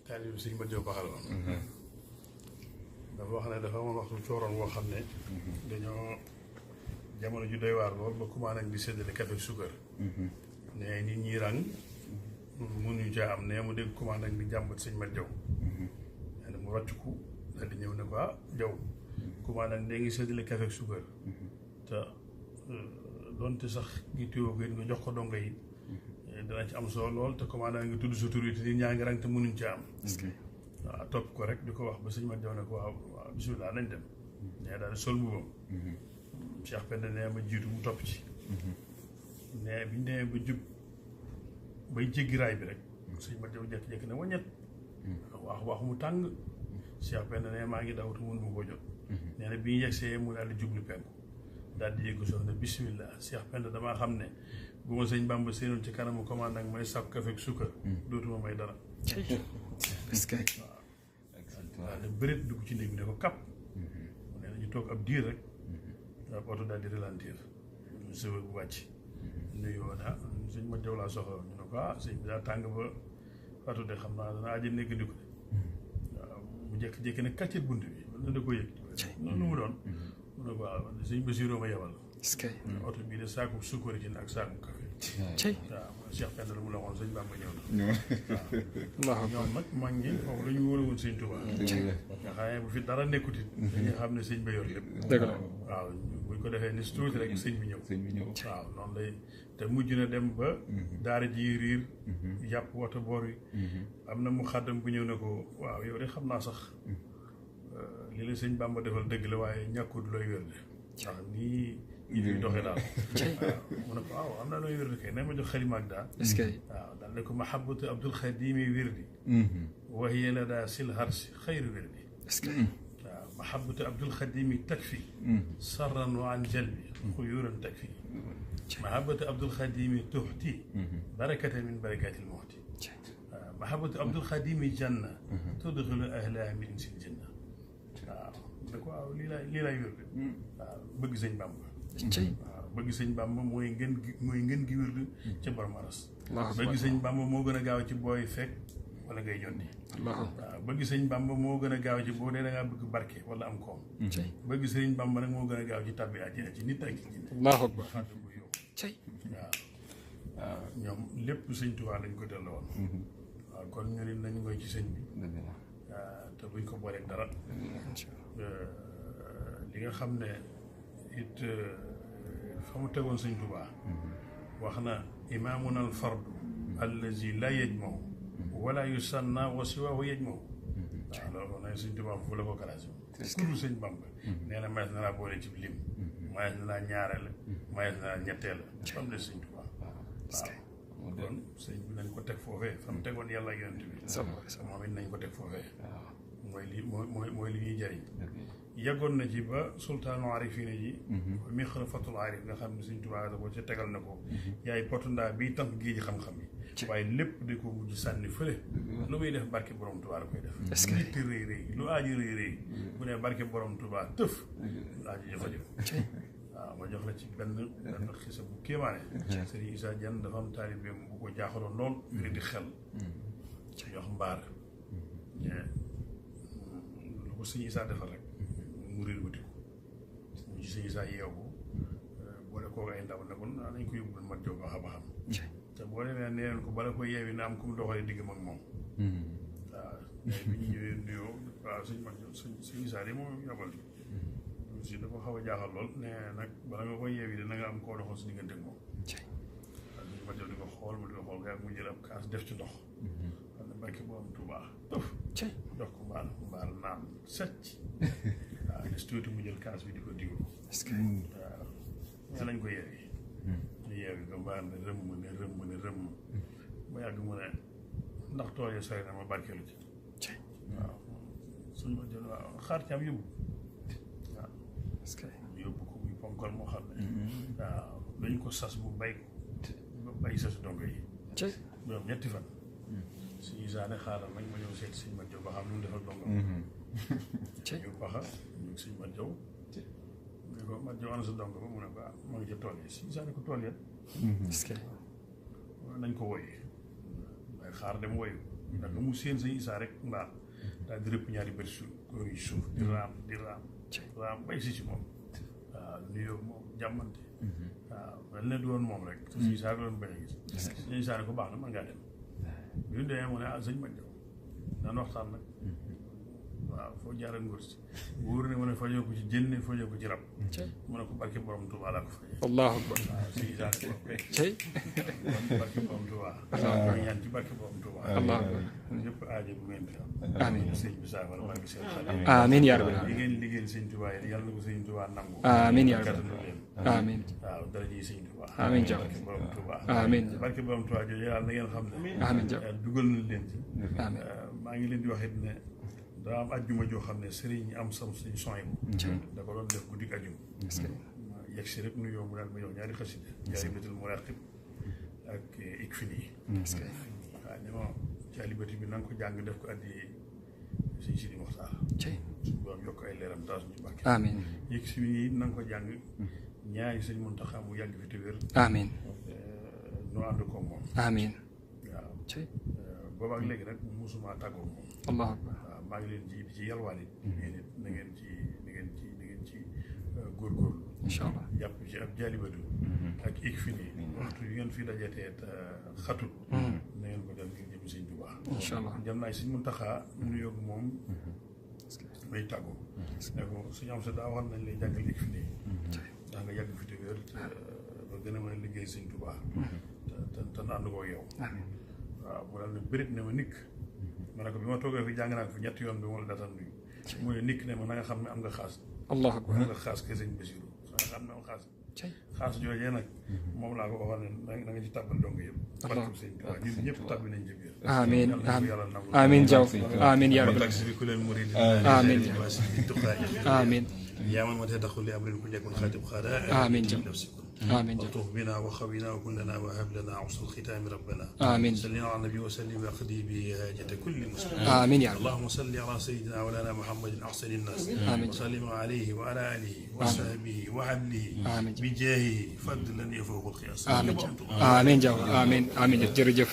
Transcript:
taalibe bi sëñ Modou Diaw Pakha la dafa wax ne dafa amoon waxtu cooroon woo xam ne dañoo jamono ju doy waar lool ba commencé nañ di séddale café ak suukar ne nit ñi rang mënuñu caa am ne mu dégg commencé nañ di jàmbat sëñ Modou Diaw nee na mu roccu daal di ñëw ne ko Diaw commencé nañ léegi séddale café ak suukar te doonte sax gi téyoo gën nga jox ko dongo yi dana ci am solo lool te commandant nga tudd sa tur yi te nit ñaa ngi rang te mënuñ ci am waaw topp ko rek di ko wax ba sëñ Modou Diaw ne ko waaw bisimilah nañ dem nee daal di sol mbubam Cheikh Penda nee ma jiitu mu topp ci nee biñ demee ba jub bay jéggi raay bi rek sëñ Modou Diaw jékki-jékki ne waññet wax mu tàng Cheikh Penda nee maa ngi daw te mënu ma koo jot nee na bi ñu yegsee mu daal di jublu penku daal di yëggu sox ne bisimilah Cheikh Penda damaa xam ne bu ma sëñ Bamba séenoon ci kanamu commande ak may sàkk café ak suukar dootuma may dara waaw ne bëreet dugg ci néeg bi ne ko kap mu ne ñu toog ab diir rek waaw oto daal di ralentir ñu sëwër bu wàcc nuyu woon sëñ Modou Diaw laa soxla ñu ne ko sëñ bi daa tàng ba fatu de xam naa dana aji nekk di ko de waaw mu jékki-jékki ne kàccet bunt bi na da ko yëg noonu mu doon mu ne ko waaw sëñ Basiru ma yebal oto bii de saaku suukar ci ak saaku café waaw Cheikh Penda la mu la waxoon sëñ Bamba ñëw na waaw ñoom nag mag ñi foofu la ñu wóor woon sëñ Tuubaa nga xam ne bu fi dara nekkutit dañuy xam ne sëñ ba yor lépp waaw buñ ko defee ni si tuuti rek sëñ bi ñëw waaw noonu lay te mujj na dem ba daara ji riir jàpp woto boor yi am na mu xàddam bu ñëw ne ko waaw yow de xam naa sax li la sëñ Bamba defal dëgg la waaye ñàkkut looy wér de ndax nii yi doxee daal waaw mu ne ko waaw am naa looy wér di kay nañ ma jox xalima ak daal waaw daal ne ko mahabbatu Abdul Xadimi wirdi wa hiya la daa sil harsi xayru wirdi waaw mahabbatu Abdul Xadimi takfi sarran wa an jalbi xuyuran takfi mahabbatu Abdul Xadimi tuxti barakatan min barakatil muxti waaw mahabbatu Abdul Xadimi janna tudxilu ahlaha min insil janna waaw ne ko waaw lii laay wér de waaw bëgg sëñ Bamba waaw bëgg sëñ Bamba mooy ngeen gi wér ca borom aras bëgg sëñ Bamba moo gën a gaaw ci booy fekk wala ngay ñondi waaw bëgg sëñ Bamba moo gën a gaaw ci boo dee da ngaa bëgg barke wala am koom bëgg sëñ Bamba nag moo gën a gaaw ci tabbi àjjana ci nit ak ci jinne waaw ñoom lépp sëñ Tuubaa lañ ko delloo woon waaw kon ñu nit nañ ngoy ci sëñ bi waaw te buñ ko booleeg dara li nga xam ne it fa mu tegoon sëñ Tuubaa wax na imaamuna al fardu allazi la yajmaw wala yusanna wa siwahu yajmaw waaw loolu na sëñ Tuubaa foofu la ko classé kulu sëñ Bamba nee na mayees na laa boole ci lim mayees na laa ñaareel mayees na laa ñetteel xam ne sëñ Tuubaa waaw kon sëñ bi nañ ko teg foofee fa mu tegoon yàlla ak yonent bi moom it nañ ko teg foofee mooy li ñuy jëriñ yeggoon na ci ba sultaanu arifina ji mixrafatul arif nga xam ne sëñ Tuubaa da ko ca tegal na ko yaay potundaa biy tànk géej xam-xam yi waaye lépp da ko mujj sànni fële lu muy def barke borom Tuubaa la koy def nit rëy rëy lu aaji rëy rëy bu ne barke borom Tuubaa tëf aaji jëfa-jëf waaw ma jox la ci benn xisa bu kéemaane Serigne Issa Diagne dafa am taalibeem bu ko jaaxaloon lool ngir di xel ci jox mbaar lu ko Serigne Issa defal rek mu réer wuti ko mu ci Serigne Issa yeewu boole koo ay ndaw ne ko nañ ko yóbbul Modou Diaw Pakha ba xam te boo demee nee leen ko bala ko yeewi na am ku mu doxalee diggam ak moom waaw bi ñu ñëwee nuyoo waaw Serigne Issa de moom yabal si dafa xaw a jaaxal lool ne nag bala nga koy yeewi dina nga am koo doxal si diggante ak moom waaw ma jël di ko xool nga mu jël ab kaas def ci ndox xam ne barke bu am Tuubaa tëf jox ko mbaal naan secc waaw des tuuti mu jël kaas bi di ko diwlu waaw ñaa lañ ko yeewi ñu yeewi ko mbaal ne rëmm ba yàgg mu ne ndax tool yi sori na ma barkeelu ci waaw suñ ma jël waaw xaar ci am yóbbu yóbbu ko muy ponkal moo xam ne waaw dañ ko sas bu bay ba bay sasu dongo yi ñoom ñetti fan suñu saane xaaral nag ma ñëw seet sëñ Modou Diaw ba xam lu mu defal dongo ñu Pakha ñu sëñ Modou Diaw ne ko Modou Diaw ana sa dongo ba mu ne ko ma ngi ca tool yi suñu saane ko tool ya nañ ko woy waaye xaar dem woyu ndax mu seen sëñ Isaa rek mbaa daal di rëpp ñaari bëri suuf góor yi suuf di raam bay si moom waaw nuyoo moom jàmmante waaw mel ne du woon moom rek te sëñ Isaa doon bañ a gis sëñ Isaa ne ko baax na mën ngaa dem bi ñu demee mu ne sëñ Modou Diaw daan waxtaan nag waaw foo jaaree nguur si wóor ne mu ne fajoo ko ci jënne fajoo ko ci rab mu ne ko barke borom Tuubaa laa ko fajee allahu akbar waaw sëñ Isaa ne ko cey barke borom Tuubaa ñoo ñaan ci barke borom Tuubaa allahu akbar ñëpp aajo bu ngeen fi am amiin sëñ bi saafara barke seen xale amiin yaa rabbi li ngeen liggéeyal sëñ Tuubaa yi yàlla na ko sëñ Tuubaa nangu amiin yaa rabbi kattanu leen amiin waaw dara ji sëñ Tuubaa amiin Diaw barke borom Tuubaa amiin barke borom Tuubaa jooju yàlla na ngeen xam ne amiin Diaw dugal na leen ci amiin maa ngi leen di wax it ne daa am ajjuma joo xam ne sëriñ am sam suñ soñ bu da ko doon def guddik ajjuma yegg si rek nuyoo mu daal ma yow ñaari xasida jaalibatul muraqib ak ikfini waaw ne ma jaalibati bi na nga ko jàng def ko addi sëñ Sidi Moxtaar suñu borom yokk ay leeram taas ñu ci barke amiin ikfini na nga ko jàng ñaari sëñ Muntaxa mu yàgg fi te wér amiin nu ànd ko moom amiin waaw booba ak léegi nag musuma tàggoo moom allahu akbar waaw maa ngi leen di ci yalwaan it yéen it na ngeen ci góorgóorlu incha allah jàpp ci ab jaalibatu ak ik fi nii waxtu yu ngeen fi dajeetee xatul na ngeen ko def ngir jëm sëñ Tuubaa incha allah jëm naa sëñ Muntaxa nuyoo moom may tàggoo ne ko suñu am sa daa wax nañ lay jàngal ik fi nii ndax nga yàgg fi te wér ba gën a mën a liggéey sëñ Tuubaa te ànd koo yow waaw mu daal ne bërit ne ma nikk ma ne ko bi ma toogee fi jàng naa ko fi ñetti yoon bi ma la daataan nuyu mu ne nikk ne ma na nga xam ne am nga xaas allahu akbar am nga xaas ke sëñ Basiru na nga xam ne am xaas joojee nag moom laa ko waxoon ne na nga ci tàbbal dong yëpp barke sëñ Tuubaa ñun ñëpp tàbbi nañ ci biir amiin amiin Diaw amiin yaa rabbi taxi bi ku leen murid amiin amiin yaa man ma tee taxul li am leen ku njëkkoon xaatib xaada amiin Diaw آمين وطوف بنا وخوينا وكلنا وهب لنا عصر الختام ربنا آمين صلى على النبي وسلم واقضي به حاجة كل مسلم آمين يا رب اللهم صل على سيدنا مولانا محمد أحسن الناس آمين وسلم عليه وعلى آله وصحبه وحبله آمين بجاهه فضلا يفوق القياس آمين آمين جاو آمين آمين جرجف